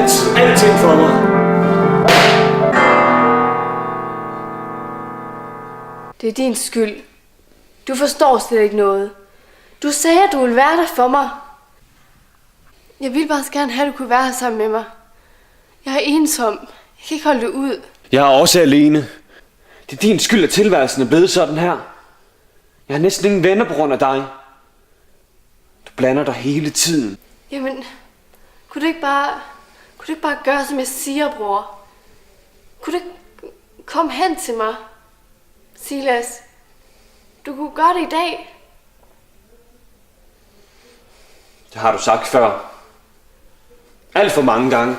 altid alting for mig. Det er din skyld. Du forstår slet ikke noget. Du sagde, at du ville være der for mig. Jeg ville bare så gerne have, at du kunne være her sammen med mig. Jeg er ensom. Jeg kan ikke holde det ud. Jeg er også alene. Det er din skyld, at tilværelsen er blevet sådan her. Jeg har næsten ingen venner på grund af dig. Du blander dig hele tiden. Jamen, kunne du ikke bare gøre, som jeg siger, bror? Kunne du ikke komme hen til mig? Silas, du kunne gøre det i dag. Det har du sagt før. Alt for mange gange.